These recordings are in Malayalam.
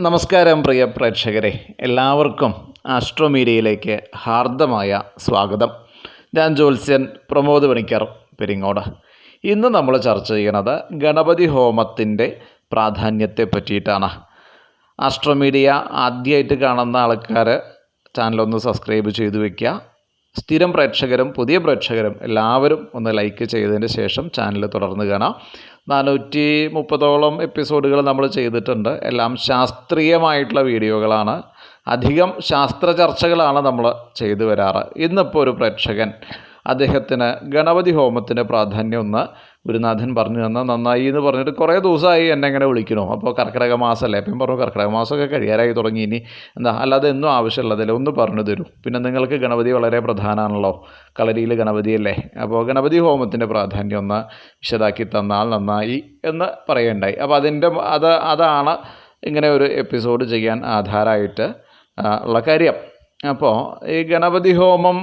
നമസ്കാരം പ്രിയ പ്രേക്ഷകരെ, എല്ലാവർക്കും ആസ്ട്രോ മീഡിയയിലേക്ക് ഹാർദമായ സ്വാഗതം. ഞാൻ ജ്യോത്സ്യൻ പ്രമോദ് പണിക്കർ പെരിങ്ങോട്. ഇന്ന് നമ്മൾ ചർച്ച ചെയ്യുന്നത് ഗണപതി ഹോമത്തിൻ്റെ പ്രാധാന്യത്തെ പറ്റിയിട്ടാണ്. ആസ്ട്രോ മീഡിയ ആദ്യമായിട്ട് കാണുന്ന ആൾക്കാർ ചാനലൊന്ന് സബ്സ്ക്രൈബ് ചെയ്തു വയ്ക്കുക. സ്ഥിരം പ്രേക്ഷകരും പുതിയ പ്രേക്ഷകരും എല്ലാവരും ഒന്ന് ലൈക്ക് ചെയ്തതിന് ശേഷം ചാനൽ തുടർന്ന് കാണാം. 430ഓളം എപ്പിസോഡുകൾ നമ്മൾ ചെയ്തിട്ടുണ്ട്. എല്ലാം ശാസ്ത്രീയമായിട്ടുള്ള വീഡിയോകളാണ്. അധികം ശാസ്ത്ര ചർച്ചകളാണ് നമ്മൾ ചെയ്തു വരാറ്. ഇന്നിപ്പോൾ ഒരു പ്രേക്ഷകൻ അദ്ദേഹത്തിന് ഗണപതി ഹോമത്തിൻ്റെ പ്രാധാന്യം ഒന്ന് ഗുരുനാഥൻ പറഞ്ഞു തന്നാൽ നന്നായി എന്ന് പറഞ്ഞിട്ട് കുറേ ദിവസമായി എന്നെ ഇങ്ങനെ വിളിക്കണോ. അപ്പോൾ കർക്കിടക മാസമല്ലേ, അപ്പം പറഞ്ഞു കർക്കിടക മാസമൊക്കെ കഴിയാറായി തുടങ്ങി, ഇനി എന്താ അല്ലാതെ എന്നും ആവശ്യമുള്ളതല്ലേ, ഒന്ന് പറഞ്ഞു തരൂ. പിന്നെ നിങ്ങൾക്ക് ഗണപതി വളരെ പ്രധാനമാണല്ലോ, കളരിയിൽ ഗണപതിയല്ലേ, അപ്പോൾ ഗണപതി ഹോമത്തിൻ്റെ പ്രാധാന്യം ഒന്ന് വിശദാക്കി തന്നാൽ നന്നായി എന്ന് പറയുണ്ടായി. അപ്പോൾ അതാണ് ഇങ്ങനെ ഒരു എപ്പിസോഡ് ചെയ്യാൻ ആധാരമായിട്ട് ഉള്ള കാര്യം. അപ്പോൾ ഈ ഗണപതി ഹോമം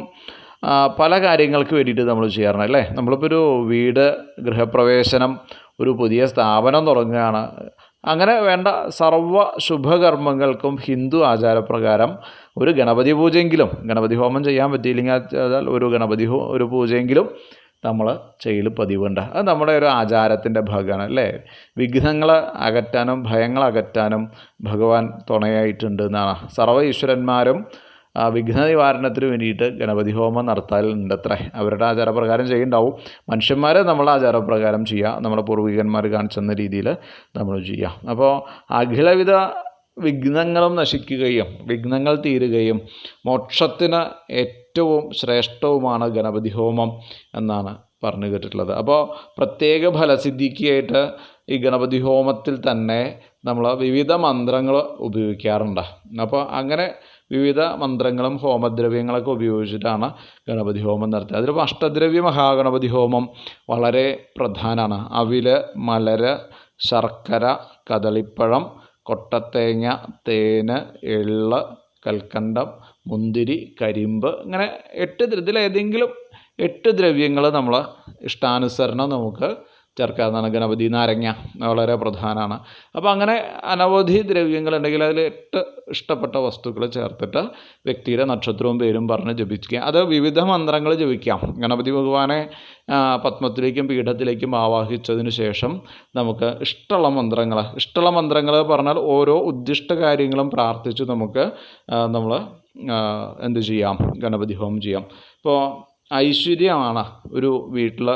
പല കാര്യങ്ങൾക്ക് വേണ്ടിയിട്ട് നമ്മൾ ചെയ്യാറുണ്ട് അല്ലേ. നമ്മളിപ്പോൾ ഒരു വീട്, ഗൃഹപ്രവേശനം, ഒരു പുതിയ സ്ഥാപനം തുടങ്ങുകയാണ്, അങ്ങനെ വേണ്ട സർവ്വ ശുഭകർമ്മങ്ങൾക്കും ഹിന്ദു ആചാരപ്രകാരം ഒരു ഗണപതി പൂജയെങ്കിലും, ഗണപതി ഹോമം ചെയ്യാൻ പറ്റിയില്ലെങ്കിൽ ഒരു പൂജയെങ്കിലും നമ്മൾ ചെയ്യൽ പതിവുണ്ട്. അത് നമ്മുടെ ഒരു ആചാരത്തിൻ്റെ ഭാഗമാണ് അല്ലേ. വിഘ്നങ്ങൾ അകറ്റാനും ഭയങ്ങൾ അകറ്റാനും ഭഗവാൻ തുണയായിട്ടുണ്ട് എന്നാണ്. സർവ്വ ഈശ്വരന്മാരും വിഘ്ന നിവാരണത്തിന് വേണ്ടിയിട്ട് ഗണപതി ഹോമം നടത്താറുണ്ടത്രേ. അവരുടെ ആചാരപ്രകാരം ചെയ്യുന്നുണ്ടാവും. മനുഷ്യന്മാർ നമ്മളെ ആചാരപ്രകാരം ചെയ്യുക, നമ്മുടെ പൂർവികന്മാർ കാണിച്ചെന്ന രീതിയിൽ നമ്മൾ ചെയ്യുക. അപ്പോൾ അഖിലവിധ വിഘ്നങ്ങളും നശിക്കുകയും വിഘ്നങ്ങൾ തീരുകയും മോക്ഷത്തിന് ഏറ്റവും ശ്രേഷ്ഠവുമാണ് ഗണപതി ഹോമം എന്നാണ് പറഞ്ഞു കേട്ടിട്ടുള്ളത്. അപ്പോൾ പ്രത്യേക ഫലസിദ്ധിക്കായിട്ട് ഈ ഗണപതി ഹോമത്തിൽ തന്നെ നമ്മൾ വിവിധ മന്ത്രങ്ങൾ ഉപയോഗിക്കാറുണ്ട്. അപ്പോൾ അങ്ങനെ വിവിധ മന്ത്രങ്ങളും ഹോമദ്രവ്യങ്ങളൊക്കെ ഉപയോഗിച്ചിട്ടാണ് ഗണപതി ഹോമം നടത്തുക. അതിലിപ്പോൾ അഷ്ടദ്രവ്യ മഹാഗണപതി ഹോമം വളരെ പ്രധാനമാണ്. അവില്, മലര്, ശർക്കര, കദളിപ്പഴം, കൊട്ടത്തേങ്ങ, തേന്, എള്ള്, കൽക്കണ്ടം, മുന്തിരി, കരിമ്പ്, ഇങ്ങനെ 8 ഇതിലേതെങ്കിലും 8 ദ്രവ്യങ്ങൾ നമ്മൾ ഇഷ്ടാനുസരണം നമുക്ക് ചേർക്കാവുന്നതാണ്. ഗണപതി നാരങ്ങ വളരെ പ്രധാനമാണ്. അപ്പോൾ അങ്ങനെ അനവധി ദ്രവ്യങ്ങളുണ്ടെങ്കിൽ അതിൽ 8 ഇഷ്ടപ്പെട്ട വസ്തുക്കൾ ചേർത്തിട്ട് വ്യക്തിയുടെ നക്ഷത്രവും പേരും പറഞ്ഞ് ജപിക്കുക. അത് വിവിധ മന്ത്രങ്ങൾ ജപിക്കാം. ഗണപതി ഭഗവാനെ പത്മത്തിലേക്കും പീഠത്തിലേക്കും ആവാഹിച്ചതിന് ശേഷം നമുക്ക് ഇഷ്ടമുള്ള മന്ത്രങ്ങൾ പറഞ്ഞാൽ ഓരോ ഉദ്ദിഷ്ട കാര്യങ്ങളും പ്രാർത്ഥിച്ച് നമ്മൾ എന്ത് ചെയ്യാം, ഗണപതി ഹോമം ചെയ്യാം. ഇപ്പോൾ ഐശ്വര്യമാണ് ഒരു വീട്ടിൽ,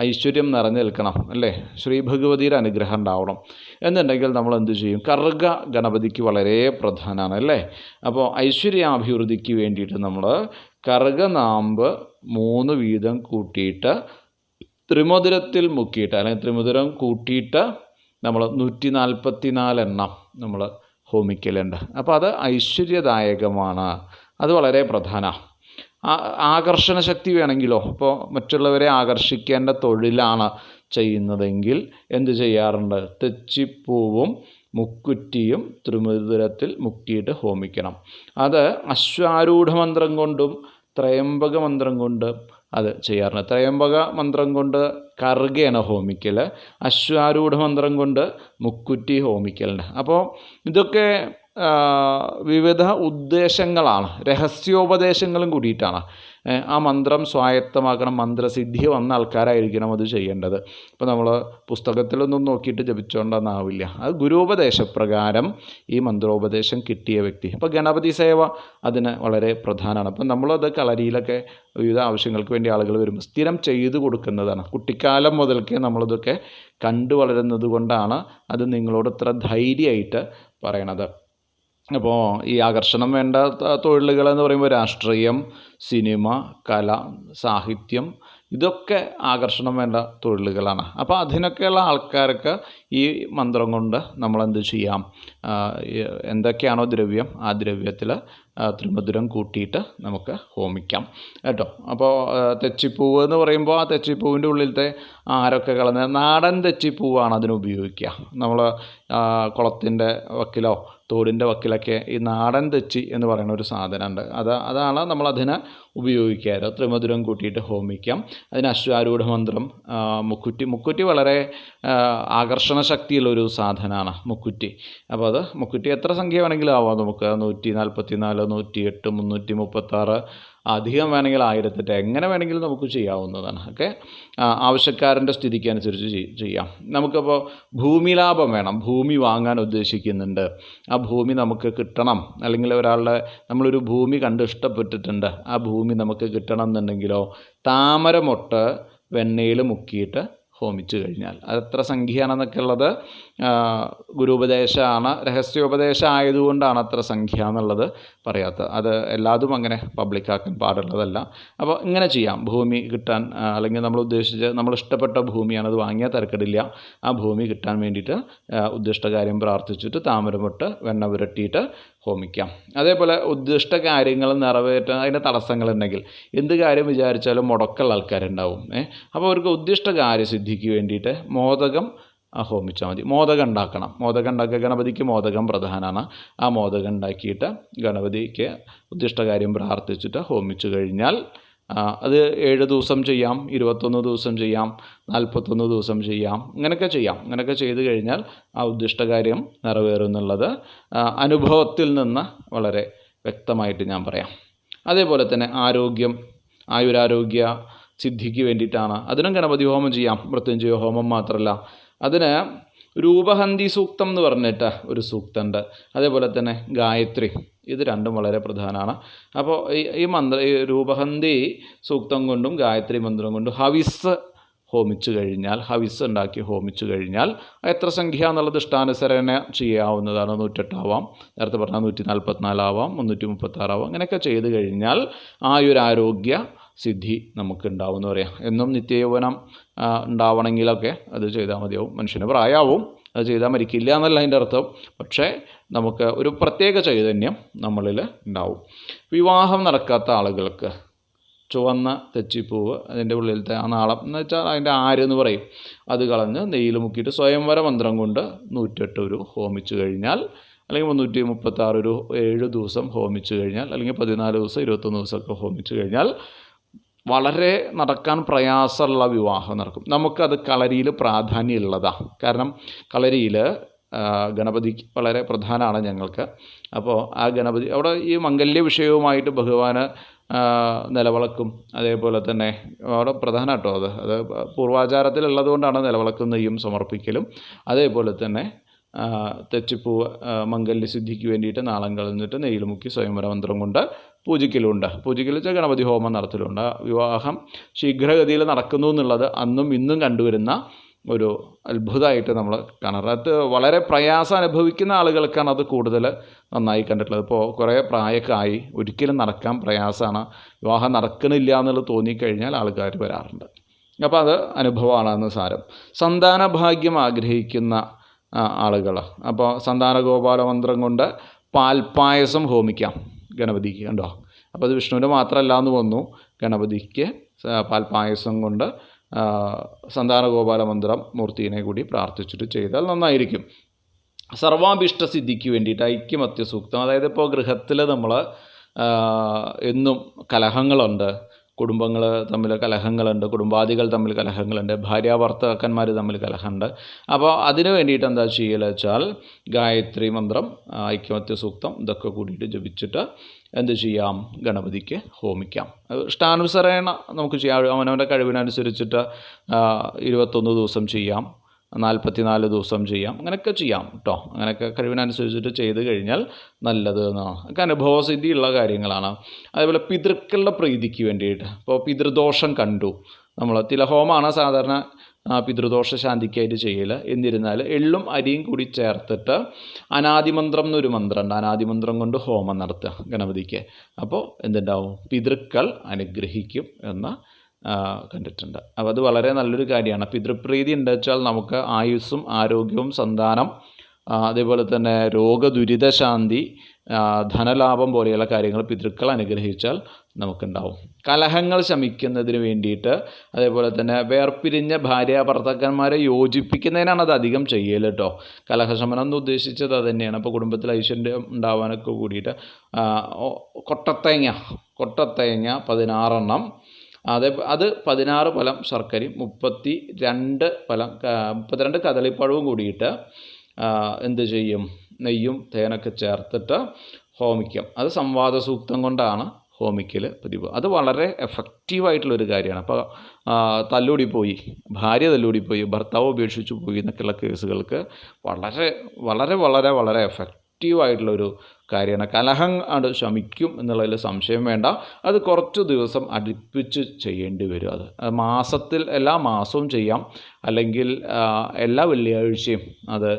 ഐശ്വര്യം നിറഞ്ഞു നിൽക്കണം അല്ലേ, ശ്രീ ഭഗവതിയുടെ അനുഗ്രഹം ഉണ്ടാവണം എന്നുണ്ടെങ്കിൽ നമ്മൾ എന്ത് ചെയ്യും, കറുക ഗണപതിക്ക് വളരെ പ്രധാനമാണ് അല്ലേ. അപ്പോൾ ഐശ്വര്യാഭിവൃദ്ധിക്ക് വേണ്ടിയിട്ട് നമ്മൾ കറുകനാമ്പ് 3 വീതം കൂട്ടിയിട്ട് ത്രിമധുരത്തിൽ മുക്കിയിട്ട്, അല്ലെങ്കിൽ ത്രിമധുരം കൂട്ടിയിട്ട് നമ്മൾ 144 എണ്ണം നമ്മൾ ഹോമിക്കലുണ്ട്. അപ്പോൾ അത് ഐശ്വര്യദായകമാണ്, അത് വളരെ പ്രധാനമാണ്. ആകർഷണ ശക്തി വേണമെങ്കിലോ, ഇപ്പോൾ മറ്റുള്ളവരെ ആകർഷിക്കേണ്ട തൊഴിലാണ് ചെയ്യുന്നതെങ്കിൽ എന്ത് ചെയ്യാറുണ്ട്, തെച്ചിപ്പൂവും മുക്കുറ്റിയും ത്രിമധുരത്തിൽ മുക്കിയിട്ട് ഹോമിക്കണം. അത് അശ്വാരൂഢ മന്ത്രം കൊണ്ടും ത്രയംബക മന്ത്രം കൊണ്ട് അത് ചെയ്യാറുണ്ട്. ത്രയംബക മന്ത്രം കൊണ്ട് കറുകയാണ് ഹോമിക്കൽ, അശ്വാരൂഢ മന്ത്രം കൊണ്ട് മുക്കുറ്റി ഹോമിക്കലുണ്ട്. അപ്പോൾ ഇതൊക്കെ വിവിധ ഉദ്ദേശങ്ങളാണ്, രഹസ്യോപദേശങ്ങളും കൂടിയിട്ടാണ്. ആ മന്ത്രം സ്വായത്തമാക്കണം, മന്ത്രസിദ്ധി വന്ന ആൾക്കാരായിരിക്കണം അത് ചെയ്യേണ്ടത്. ഇപ്പോൾ നമ്മൾ പുസ്തകത്തിലൊന്നും നോക്കിയിട്ട് ജപിച്ചുകൊണ്ടെന്നാവില്ല, അത് ഗുരുപദേശപ്രകാരം ഈ മന്ത്രോപദേശം കിട്ടിയ വ്യക്തി. അപ്പോൾ ഗണപതി സേവ അതിന് വളരെ പ്രധാനമാണ്. അപ്പം നമ്മളത് കളരിയിലൊക്കെ വിവിധ ആവശ്യങ്ങൾക്ക് വേണ്ടി ആളുകൾ വരുമ്പോൾ സ്ഥിരം ചെയ്തു കൊടുക്കുന്നതാണ്. കുട്ടിക്കാലം മുതൽക്കേ നമ്മളിതൊക്കെ കണ്ടു വളരുന്നത് കൊണ്ടാണ് അത് നിങ്ങളോട് ഇത്ര ധൈര്യമായിട്ട് പറയണത്. അപ്പോൾ ഈ ആകർഷണം വേണ്ട തൊഴിലുകളെന്ന് പറയുമ്പോൾ രാഷ്ട്രീയം, സിനിമ, കല, സാഹിത്യം, ഇതൊക്കെ ആകർഷണം വേണ്ട തൊഴിലുകളാണ്. അപ്പോൾ അതിനൊക്കെയുള്ള ആൾക്കാർക്ക് ഈ മന്ത്രം കൊണ്ട് നമ്മളെന്ത് ചെയ്യാം, എന്തൊക്കെയാണോ ദ്രവ്യം ആ ദ്രവ്യത്തിൽ ത്രിമധുരം കൂട്ടിയിട്ട് നമുക്ക് ഹോമിക്കാം കേട്ടോ. അപ്പോൾ തെച്ചിപ്പൂവ് എന്ന് പറയുമ്പോൾ ആ തെച്ചിപ്പൂവിൻ്റെ ഉള്ളിലത്തെ ആരൊക്കെ കളഞ്ഞ നാടൻ തെച്ചിപ്പൂവാണ് അതിന് ഉപയോഗിക്കുക. നമ്മൾ കുളത്തിൻ്റെ വക്കിലോ തോടിൻ്റെ വക്കിലൊക്കെ ഈ നാടൻ തെച്ചി എന്ന് പറയുന്ന ഒരു സാധനമുണ്ട്. അതാണ് നമ്മളതിനെ ഉപയോഗിക്കാറ്. ത്രിമധുരം കൂട്ടിയിട്ട് ഹോമിക്കാം. അതിന് അശ്വാരൂഢ മന്ത്രം, മുക്കുറ്റി വളരെ ആകർഷണ ശക്തിയുള്ളൊരു സാധനമാണ് മുക്കുറ്റി. അപ്പോൾ അത് മുക്കുറ്റി എത്ര സംഖ്യ വേണമെങ്കിലും ആവാം നമുക്ക്. 144, 108, 336, അധികം വേണമെങ്കിൽ 1008, എങ്ങനെ വേണമെങ്കിലും നമുക്ക് ചെയ്യാവുന്നതാണ്. ഓക്കെ, ആവശ്യക്കാരൻ്റെ സ്ഥിതിക്ക് അനുസരിച്ച് ചെയ്യാം. നമുക്കപ്പോൾ ഭൂമി ലാഭം വേണം, ഭൂമി വാങ്ങാൻ ഉദ്ദേശിക്കുന്നുണ്ട്, ആ ഭൂമി നമുക്ക് കിട്ടണം, അല്ലെങ്കിൽ നമ്മളൊരു ഭൂമി കണ്ട് ഇഷ്ടപ്പെട്ടിട്ടുണ്ട്, ആ ഭൂമി നമുക്ക് കിട്ടണം എന്നുണ്ടെങ്കിലോ താമരമൊട്ട് വെണ്ണയിൽ മുക്കിയിട്ട് ഹോമിച്ചു കഴിഞ്ഞാൽ അതെത്ര സംഖ്യയാണെന്നൊക്കെ ഉള്ളത് ഗുരുപദേശമാണ്, രഹസ്യോപദേശം ആയതുകൊണ്ടാണ് അത്ര സംഖ്യ എന്നുള്ളത് പറയാത്തത്. അത് എല്ലാതും അങ്ങനെ പബ്ലിക്കാക്കാൻ പാടുള്ളതല്ല. അപ്പോൾ ഇങ്ങനെ ചെയ്യാം. ഭൂമി കിട്ടാൻ, അല്ലെങ്കിൽ നമ്മൾ ഇഷ്ടപ്പെട്ട ഭൂമിയാണ്, അത് വാങ്ങിയാൽ തിരക്കടില്ല. ആ ഭൂമി കിട്ടാൻ വേണ്ടിയിട്ട് ഉദ്ദിഷ്ടകാര്യം പ്രാർത്ഥിച്ചിട്ട് താമരമൊട്ട് വെണ്ണ പുരട്ടിയിട്ട് ഹോമിക്കാം. അതേപോലെ ഉദ്ദിഷ്ട കാര്യങ്ങൾ നിറവേറ്റാൻ അതിൻ്റെ തടസ്സങ്ങളുണ്ടെങ്കിൽ എന്ത് കാര്യം വിചാരിച്ചാലും മുടക്കുള്ള ആൾക്കാരുണ്ടാവും. അപ്പോൾ അവർക്ക് ഉദ്ദിഷ്ട കാര്യസിദ്ധിക്ക് വേണ്ടിയിട്ട് മോദകം ഹോമിച്ചാൽ മതി. മോദകം ഉണ്ടാക്കണം. മോദകം ഉണ്ടാക്കുക, ഗണപതിക്ക് മോദകം പ്രധാനമാണ്. ആ മോദകം ഉണ്ടാക്കിയിട്ട് ഗണപതിക്ക് ഉദ്ദിഷ്ടകാര്യം പ്രാർത്ഥിച്ചിട്ട് ഹോമിച്ചു കഴിഞ്ഞാൽ അത് 7 ദിവസം ചെയ്യാം, 21 ദിവസം ചെയ്യാം, 41 ദിവസം ചെയ്യാം. ഇങ്ങനെയൊക്കെ ചെയ്യാം. ഇങ്ങനെയൊക്കെ ചെയ്ത് കഴിഞ്ഞാൽ ആ ഉദ്ദിഷ്ടകാര്യം നിറവേറും എന്നുള്ളത് അനുഭവത്തിൽ നിന്ന് വളരെ വ്യക്തമായിട്ട് ഞാൻ പറയാം. അതേപോലെ തന്നെ ആയുരാരോഗ്യ സിദ്ധിക്ക് വേണ്ടിയിട്ടാണ്. അതിനും ഗണപതി ഹോമം ചെയ്യാം. മൃത്യുഞ്ജയ ഹോമം മാത്രമല്ല, അതിന് രൂപഹന്തി സൂക്തം എന്ന് പറഞ്ഞിട്ട് ഒരു സൂക്തമുണ്ട്. അതേപോലെ തന്നെ ഗായത്രി, ഇത് രണ്ടും വളരെ പ്രധാനമാണ്. അപ്പോൾ ഈ രൂപഹന്തി സൂക്തം കൊണ്ടും ഗായത്രി മന്ത്രം കൊണ്ടും ഹവിസ് ഉണ്ടാക്കി ഹോമിച്ചു കഴിഞ്ഞാൽ എത്ര സംഖ്യ എന്നുള്ളത് ഇഷ്ടാനുസരണ ചെയ്യാവുന്നതാണ്. 108 ആവാം, നേരത്തെ പറഞ്ഞാൽ 144 ആവാം, 336 ആവാം. അങ്ങനെയൊക്കെ ചെയ്ത് കഴിഞ്ഞാൽ ആയുരാരോഗ്യ സിദ്ധി നമുക്ക് ഉണ്ടാവുമെന്ന് പറയാം. എന്നും നിത്യയൗവനം ഉണ്ടാവണമെങ്കിലൊക്കെ അത് ചെയ്താൽ മതിയാവും. മനുഷ്യന് പ്രായമാവും, അത് ചെയ്താൽ മരിക്കില്ല എന്നല്ല അതിൻ്റെ അർത്ഥം. പക്ഷേ നമുക്ക് ഒരു പ്രത്യേക ചൈതന്യം നമ്മളിൽ ഉണ്ടാവും. വിവാഹം നടക്കാത്ത ആളുകൾക്ക് ചുവന്ന തെച്ചിപ്പൂവ്, അതിൻ്റെ ഉള്ളിലത്തെ ആ നാളം എന്ന് വെച്ചാൽ അതിൻ്റെ ആരെന്ന് പറയും, അത് കളഞ്ഞ് നെയ്യിൽ മുക്കിയിട്ട് സ്വയംവര മന്ത്രം കൊണ്ട് 108 ഹോമിച്ചു കഴിഞ്ഞാൽ, അല്ലെങ്കിൽ 336 7 ദിവസം ഹോമിച്ചു കഴിഞ്ഞാൽ, അല്ലെങ്കിൽ 14 ദിവസം 21 ദിവസമൊക്കെ ഹോമിച്ചു കഴിഞ്ഞാൽ വളരെ നടക്കാൻ പ്രയാസമുള്ള വിവാഹം നടക്കും. നമുക്കത് കളരിയിൽ പ്രാധാന്യമുള്ളതാണ്. കാരണം കളരിയിൽ ഗണപതി വളരെ പ്രധാനമാണ് ഞങ്ങൾക്ക്. അപ്പോൾ ആ ഗണപതി അവിടെ ഈ മംഗല്യ വിഷയവുമായിട്ട് ഭഗവാന് നിലവിളക്കും, അതേപോലെ തന്നെ അവിടെ പ്രധാന കേട്ടോ അത് പൂർവാചാരത്തിലുള്ളത് കൊണ്ടാണ് നിലവിളക്കും നെയ്യും സമർപ്പിക്കലും. അതേപോലെ തന്നെ തെച്ചിപ്പൂവ് മംഗല്യസിദ്ധിക്ക് വേണ്ടിയിട്ട് നാളം കളഞ്ഞിട്ട് നെയ്യിൽ മുക്കി സ്വയംവര മന്ത്രം കൊണ്ട് പൂജിക്കലുണ്ട്. പൂജിക്കൽ വെച്ചാൽ ഗണപതി ഹോമം നടത്തലുണ്ട്. വിവാഹം ശീഘ്രഗതിയിൽ നടക്കുന്നു എന്നുള്ളത് അന്നും ഇന്നും കണ്ടുവരുന്ന ഒരു അത്ഭുതമായിട്ട് നമ്മൾ കാണാറ്. അത് വളരെ പ്രയാസം അനുഭവിക്കുന്ന ആളുകൾക്കാണ് അത് കൂടുതൽ നന്നായി കണ്ടിട്ടുള്ളത്. ഇപ്പോൾ കുറേ പ്രായമൊക്കെ ആയി, ഒരിക്കലും നടക്കാൻ പ്രയാസമാണ്, വിവാഹം നടക്കണില്ല എന്നുള്ളത് തോന്നിക്കഴിഞ്ഞാൽ ആൾക്കാർ വരാറുണ്ട്. അപ്പോൾ അത് അനുഭവമാണെന്ന് സാരം. സന്താന ഭാഗ്യം ആഗ്രഹിക്കുന്ന ആളുകൾ, അപ്പോൾ സന്താന ഗോപാല മന്ത്രം കൊണ്ട് പാൽപ്പായസം ഹോമിക്കാം ഗണപതിക്ക്. കണ്ടോ, അപ്പോൾ അത് വിഷ്ണുവിൻ്റെ മാത്രമല്ല എന്ന് വന്നു. ഗണപതിക്ക് പാൽപ്പായസം കൊണ്ട് സന്താന ഗോപാല മന്ത്രം മൂർത്തിനെ കൂടി പ്രാർത്ഥിച്ചിട്ട് ചെയ്താൽ നന്നായിരിക്കും. സർവാഭീഷ്ട സിദ്ധിക്ക് വേണ്ടിയിട്ട് ഐക്യമത്യ സൂക്തം, അതായത് ഇപ്പോൾ ഗൃഹത്തിൽ നമ്മൾ എന്നും കലഹങ്ങളുണ്ട്, കുടുംബങ്ങൾ തമ്മിൽ കലഹങ്ങളുണ്ട്, കുടുംബാദികൾ തമ്മിൽ കലഹങ്ങളുണ്ട്, ഭാര്യാഭർത്താക്കന്മാർ തമ്മിൽ കലഹമുണ്ട്. അപ്പോൾ അതിന് വേണ്ടിയിട്ട് എന്താ ചെയ്യൽ വെച്ചാൽ ഗായത്രി മന്ത്രം, ഐക്യമത്യ സൂക്തം ഇതൊക്കെ കൂടിയിട്ട് ജപിച്ചിട്ട് എന്ത് ചെയ്യാം, ഗണപതിക്ക് ഹോമിക്കാം. ഇഷ്ടാനുസരണ നമുക്ക് ചെയ്യാം. അവനവൻ്റെ കഴിവിനനുസരിച്ചിട്ട് 21 ദിവസം ചെയ്യാം, 44 ദിവസം ചെയ്യാം, അങ്ങനെയൊക്കെ ചെയ്യാം കേട്ടോ. അങ്ങനെയൊക്കെ കഴിവിനനുസരിച്ചിട്ട് ചെയ്ത് കഴിഞ്ഞാൽ നല്ലത് എന്നാണ്. ഒക്കെ അനുഭവസിദ്ധിയുള്ള കാര്യങ്ങളാണ്. അതേപോലെ പിതൃക്കളുടെ പ്രീതിക്ക് വേണ്ടിയിട്ട്, ഇപ്പോൾ പിതൃദോഷം കണ്ടു, നമ്മൾ തിലഹോമമാണ് സാധാരണ പിതൃദോഷ ശാന്തിക്കായിട്ട് ചെയ്യൽ. എന്നിരുന്നാൽ എള്ളും അരിയും കൂടി ചേർത്തിട്ട് അനാദിമന്ത്രം എന്നൊരു മന്ത്രമുണ്ട്, അനാദിമന്ത്രം കൊണ്ട് ഹോമം നടത്തുക ഗണപതിക്ക്. അപ്പോൾ എന്തുണ്ടാവും, പിതൃക്കൾ അനുഗ്രഹിക്കും എന്ന് കണ്ടിട്ടുണ്ട്. അപ്പോൾ അത് വളരെ നല്ലൊരു കാര്യമാണ്. പിതൃപ്രീതി ഉണ്ട് വെച്ചാൽ നമുക്ക് ആയുസ്സും ആരോഗ്യവും സന്താനം, അതേപോലെ തന്നെ രോഗദുരിതശാന്തി, ധനലാഭം പോലെയുള്ള കാര്യങ്ങൾ പിതൃക്കൾ അനുഗ്രഹിച്ചാൽ നമുക്കുണ്ടാവും. കലഹങ്ങൾ ശമിക്കുന്നതിന് വേണ്ടിയിട്ട്, അതേപോലെ തന്നെ വേർപിരിഞ്ഞ ഭാര്യ ഭർത്താക്കന്മാരെ യോജിപ്പിക്കുന്നതിനാണ് അത് അധികം ചെയ്യൽ കേട്ടോ. കലഹശമനം എന്ന് ഉദ്ദേശിച്ചത് അത് തന്നെയാണ്. അപ്പോൾ കുടുംബത്തിൽ ഐശ്വര്യം ഉണ്ടാവാനൊക്കെ കൂടിയിട്ട് കൊട്ടത്തേങ്ങ 16 എണ്ണം, അത് 16 പലം ശർക്കരയും 32 കദളിപ്പഴവും കൂടിയിട്ട് എന്ത് ചെയ്യും, നെയ്യും തേനൊക്കെ ചേർത്തിട്ട് ഹോമിക്കാം. അത് സംവാദ സൂക്തം കൊണ്ടാണ് ഹോമിക്കൽ പതിവ്. അത് വളരെ എഫക്റ്റീവായിട്ടുള്ളൊരു കാര്യമാണ്. അപ്പോൾ ഭാര്യ തല്ലൂടിപ്പോയി, ഭർത്താവ് ഉപേക്ഷിച്ചു പോയി എന്നൊക്കെയുള്ള കേസുകൾക്ക് വളരെ വളരെ വളരെ വളരെ എഫക്റ്റീവായിട്ടുള്ളൊരു കാര്യമാണ്. കലഹം അത് ശമിക്കും എന്നുള്ളതിൽ സംശയം വേണ്ട. അത് കുറച്ച് ദിവസം അടുപ്പിച്ച് ചെയ്യേണ്ടി വരും. അത് എല്ലാ മാസവും ചെയ്യാം, അല്ലെങ്കിൽ എല്ലാ വെള്ളിയാഴ്ചയും അത്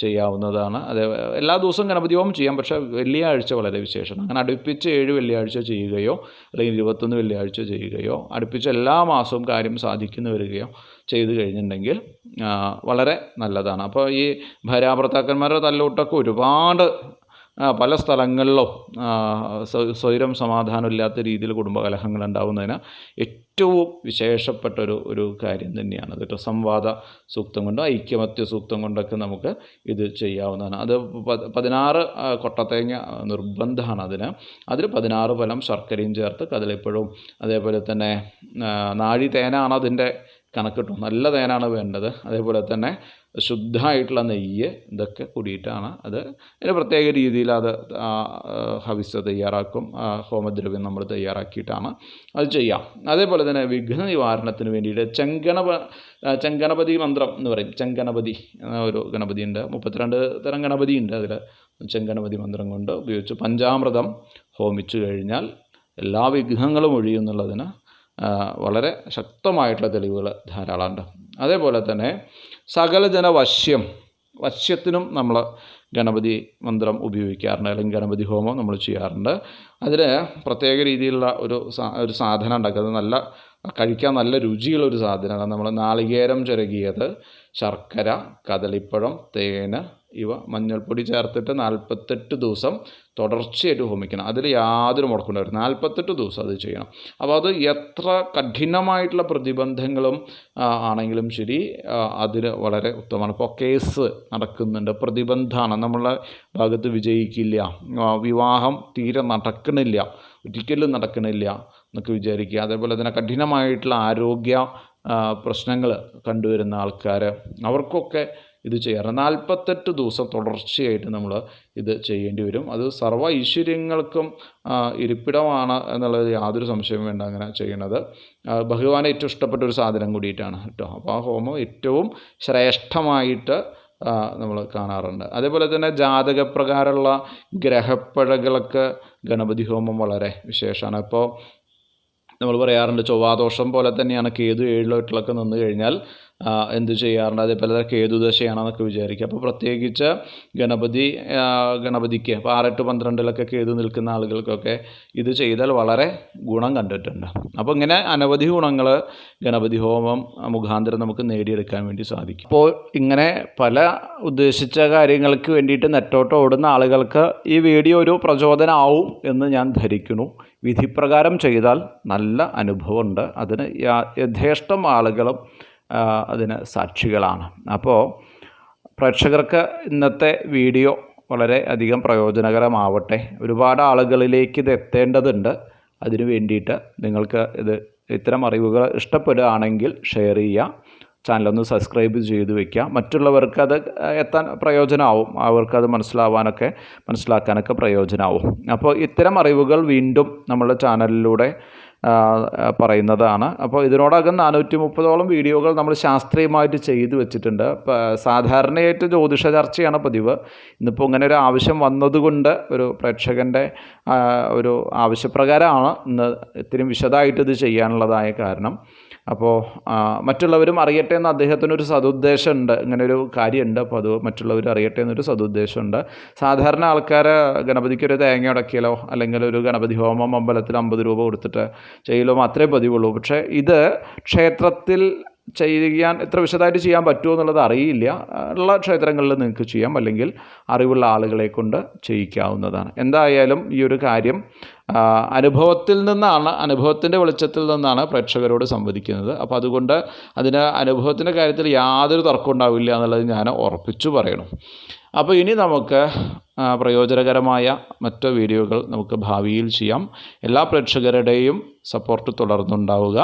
ചെയ്യാവുന്നതാണ്. അത് എല്ലാ ദിവസവും ഗണപതി ഹോമം ചെയ്യാം, പക്ഷേ വെള്ളിയാഴ്ച വളരെ വിശേഷമാണ്. അങ്ങനെ അടുപ്പിച്ച് 7 വെള്ളിയാഴ്ച ചെയ്യുകയോ അല്ലെങ്കിൽ 21 വെള്ളിയാഴ്ച ചെയ്യുകയോ അടുപ്പിച്ച് എല്ലാ മാസവും കാര്യം സാധിക്കുന്നു വരികയോ ചെയ്തു കഴിഞ്ഞിട്ടുണ്ടെങ്കിൽ വളരെ നല്ലതാണ്. അപ്പോൾ ഈ ഭാര്യാഭർത്താക്കന്മാരുടെ തല്ലൂട്ടൊക്കെ ഒരുപാട് പല സ്ഥലങ്ങളിലും സ്വൈരം സമാധാനമില്ലാത്ത രീതിയിൽ കുടുംബകലഹങ്ങൾ ഉണ്ടാകുന്നതിന് ഏറ്റവും വിശേഷപ്പെട്ട ഒരു കാര്യം തന്നെയാണ് കേട്ടോ. സംവാദ സൂക്തം കൊണ്ട്, ഐക്യമത്യ സൂക്തം കൊണ്ടൊക്കെ നമുക്ക് ഇത് ചെയ്യാവുന്നതാണ്. അത് 16 കൊട്ടത്തേങ്ങ നിർബന്ധമാണ് അതിൽ 16 പലം ശർക്കരയും ചേർത്ത് കദളിപ്പഴവും, അതേപോലെ തന്നെ നാഴി തേനാണ് അതിൻ്റെ കണക്ക് കിട്ടും. നല്ല തേനാണ് വേണ്ടത്. അതേപോലെ തന്നെ ശുദ്ധമായിട്ടുള്ള നെയ്യ്, ഇതൊക്കെ കൂടിയിട്ടാണ് അത്. അതിന് പ്രത്യേക രീതിയിൽ അത് ഹവിസ് തയ്യാറാക്കും, ഹോമദ്രവ്യം നമ്മൾ തയ്യാറാക്കിയിട്ടാണ് അത് ചെയ്യാം. അതേപോലെ തന്നെ വിഘ്ന നിവാരണത്തിന് വേണ്ടിയിട്ട് ചെങ്കണപതി മന്ത്രം എന്ന് പറയും. ചെങ്കണപതി ഒരു ഗണപതിയുണ്ട്, 32 തരം ഗണപതിയുണ്ട്. അതിൽ ചെങ്കണപതി മന്ത്രം കൊണ്ട് ഉപയോഗിച്ച് പഞ്ചാമൃതം ഹോമിച്ചു കഴിഞ്ഞാൽ എല്ലാ വിഘ്നങ്ങളും ഒഴിയുന്നുള്ളതിന് വളരെ ശക്തമായിട്ടുള്ള തെളിവുകൾ ധാരാളമുണ്ട്. അതേപോലെ തന്നെ സകലജന വശ്യത്തിനും നമ്മൾ ഗണപതി മന്ത്രം ഉപയോഗിക്കാറുണ്ട്, അല്ലെങ്കിൽ ഗണപതി ഹോമം നമ്മൾ ചെയ്യാറുണ്ട്. അതിൽ പ്രത്യേക രീതിയിലുള്ള ഒരു സാധനം ഉണ്ടാക്കുന്നത്, കഴിക്കാൻ നല്ല രുചിയുള്ളൊരു സാധനമാണ്. നമ്മൾ നാളികേരം ചിരകിയത്, ശർക്കര, കദളിപ്പഴം, തേന്, ഇവ മഞ്ഞൾപ്പൊടി ചേർത്തിട്ട് 48 ദിവസം തുടർച്ചയായിട്ട് ഹോമിക്കണം. അതിൽ യാതൊരു മുടക്കുണ്ടാവില്ല. 48 ദിവസം അത് ചെയ്യണം. അപ്പോൾ അത് എത്ര കഠിനമായിട്ടുള്ള പ്രതിബന്ധങ്ങളും ആണെങ്കിലും ശരി, അതിന് വളരെ ഉത്തമമാണ്. ഇപ്പോൾ കേസ് നടക്കുന്നുണ്ട്, പ്രതിബന്ധമാണ്, നമ്മളെ ഭാഗത്ത് വിജയിക്കില്ല, വിവാഹം തീരെ നടക്കണില്ല, ഒരിക്കലും നടക്കണില്ല എന്നൊക്കെ വിചാരിക്കുക. അതേപോലെ തന്നെ കഠിനമായിട്ടുള്ള ആരോഗ്യ പ്രശ്നങ്ങൾ കണ്ടുവരുന്ന ആൾക്കാർ, അവർക്കൊക്കെ ഇത് ചെയ്യാറ്. 48 ദിവസം തുടർച്ചയായിട്ട് നമ്മൾ ഇത് ചെയ്യേണ്ടി വരും. അത് സർവ്വ ഐശ്വര്യങ്ങൾക്കും ഇരിപ്പിടമാണ് എന്നുള്ളത് യാതൊരു സംശയവും വേണ്ട അങ്ങനെ ചെയ്യണത്. ഭഗവാനെ ഏറ്റവും ഇഷ്ടപ്പെട്ട ഒരു സാധനം കൂടിയിട്ടാണ് കേട്ടോ. അപ്പോൾ ആ ഹോമം ഏറ്റവും ശ്രേഷ്ഠമായിട്ട് നമ്മൾ കാണാറുണ്ട്. അതേപോലെ തന്നെ ജാതകപ്രകാരമുള്ള ഗ്രഹപ്പഴകളൊക്കെ ഗണപതി ഹോമം വളരെ വിശേഷമാണ്. ഇപ്പോൾ നമ്മൾ പറയാറുണ്ട്, ചൊവ്വാദോഷം പോലെ തന്നെയാണ് കേതു 7 നിന്ന് കഴിഞ്ഞാൽ എന്ത് ചെയ്യാറുണ്ട്, അതേപോലെ തന്നെ കേതുദശയാണെന്നൊക്കെ വിചാരിക്കുക. അപ്പോൾ പ്രത്യേകിച്ച് ഗണപതിക്ക് ഇപ്പോൾ 6, 8, 12 കേതു നിൽക്കുന്ന ആളുകൾക്കൊക്കെ ഇത് ചെയ്താൽ വളരെ ഗുണം കണ്ടിട്ടുണ്ട്. അപ്പോൾ ഇങ്ങനെ അനവധി ഗുണങ്ങൾ ഗണപതി ഹോമം മുഖാന്തരം നമുക്ക് നേടിയെടുക്കാൻ വേണ്ടി സാധിക്കും. അപ്പോൾ ഇങ്ങനെ പല ഉദ്ദേശിച്ച കാര്യങ്ങൾക്ക് വേണ്ടിയിട്ട് നെട്ടോട്ട് ഓടുന്ന ആളുകൾക്ക് ഈ വീഡിയോ ഒരു പ്രചോദനമാവും എന്ന് ഞാൻ ധരിക്കുന്നു. വിധിപ്രകാരം ചെയ്താൽ നല്ല അനുഭവമുണ്ട്. അതിന് യഥേഷ്ടം ആളുകളും അതിന് സാക്ഷികളാണ്. അപ്പോൾ പ്രേക്ഷകർക്ക് ഇന്നത്തെ വീഡിയോ വളരെ അധികം പ്രയോജനകരമാവട്ടെ. ഒരുപാട് ആളുകളിലേക്ക് ഇത് എത്തേണ്ടതുണ്ട്. അതിനു വേണ്ടിയിട്ട് നിങ്ങൾക്ക് ഇത്തരം അറിവുകൾ ഇഷ്ടപ്പെടുകയാണെങ്കിൽ ഷെയർ ചെയ്യുക, ചാനലൊന്ന് സബ്സ്ക്രൈബ് ചെയ്ത് വയ്ക്കുക. മറ്റുള്ളവർക്ക് അത് എത്താൻ പ്രയോജനമാവും, അവർക്കത് മനസ്സിലാക്കാനൊക്കെ പ്രയോജനമാവും. അപ്പോൾ ഇത്തരം അറിവുകൾ വീണ്ടും നമ്മളുടെ ചാനലിലൂടെ പറയുന്നതാണ്. അപ്പോൾ ഇതിനോടകം 430ഓളം വീഡിയോകൾ നമ്മൾ ശാസ്ത്രീയമായിട്ട് ചെയ്തു വെച്ചിട്ടുണ്ട്. സാധാരണയായിട്ട് ജ്യോതിഷ ചർച്ചയാണ് പതിവ്. ഇന്നിപ്പോൾ ഇങ്ങനെ ഒരു ആവശ്യം വന്നതുകൊണ്ട്, ഒരു പ്രേക്ഷകൻ്റെ ഒരു ആവശ്യപ്രകാരമാണ് ഇന്ന് ഇത്തിരി വിശദമായിട്ട് ഇത് ചെയ്യാനുള്ളതായ കാരണം. അപ്പോൾ മറ്റുള്ളവരും അറിയട്ടെ എന്ന് അദ്ദേഹത്തിനൊരു സതുദ്ദേശമുണ്ട്, ഇങ്ങനൊരു കാര്യമുണ്ട്. അപ്പോൾ അത് മറ്റുള്ളവർ അറിയട്ടെ എന്നൊരു സതുദ്ദേശമുണ്ട്. സാധാരണ ആൾക്കാർ ഗണപതിക്കൊരു തേങ്ങ ഉടക്കിയാലോ അല്ലെങ്കിൽ ഒരു ഗണപതി ഹോമം അമ്പലത്തിൽ 50 രൂപ കൊടുത്തിട്ട് ചെയ്യലോ മാത്രമേ പതിവുള്ളൂ. പക്ഷേ ഇത് ക്ഷേത്രത്തിൽ എത്ര വിശദമായിട്ട് ചെയ്യാൻ പറ്റുമോ എന്നുള്ളത് അറിയില്ല. ഉള്ള ക്ഷേത്രങ്ങളിൽ നിങ്ങൾക്ക് ചെയ്യാം, അല്ലെങ്കിൽ അറിവുള്ള ആളുകളെ കൊണ്ട് ചെയ്യിക്കാവുന്നതാണ്. എന്തായാലും ഈ ഒരു കാര്യം അനുഭവത്തിൻ്റെ വെളിച്ചത്തിൽ നിന്നാണ് പ്രേക്ഷകരോട് സംവദിക്കുന്നത്. അപ്പോൾ അതുകൊണ്ട് അനുഭവത്തിൻ്റെ കാര്യത്തിൽ യാതൊരു തർക്കം ഉണ്ടാവില്ല എന്നുള്ളത് ഞാൻ ഉറപ്പിച്ചു പറയണം. അപ്പോൾ ഇനി നമുക്ക് പ്രയോജനകരമായ മറ്റു വീഡിയോകൾ നമുക്ക് ഭാവിയിൽ ചെയ്യാം. എല്ലാ പ്രേക്ഷകരുടെയും സപ്പോർട്ട് തുടർന്നുണ്ടാവുക.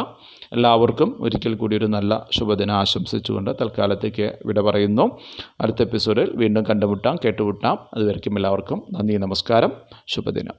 എല്ലാവർക്കും ഒരിക്കൽ കൂടി ഒരു നല്ല ശുഭദിനം ആശംസിച്ചുകൊണ്ട് തൽക്കാലത്തേക്ക് വിട പറയുന്നു. അടുത്ത എപ്പിസോഡിൽ വീണ്ടും കേട്ടുമുട്ടാം. അതുവരയ്ക്കും എല്ലാവർക്കും നന്ദി, നമസ്കാരം, ശുഭദിനം.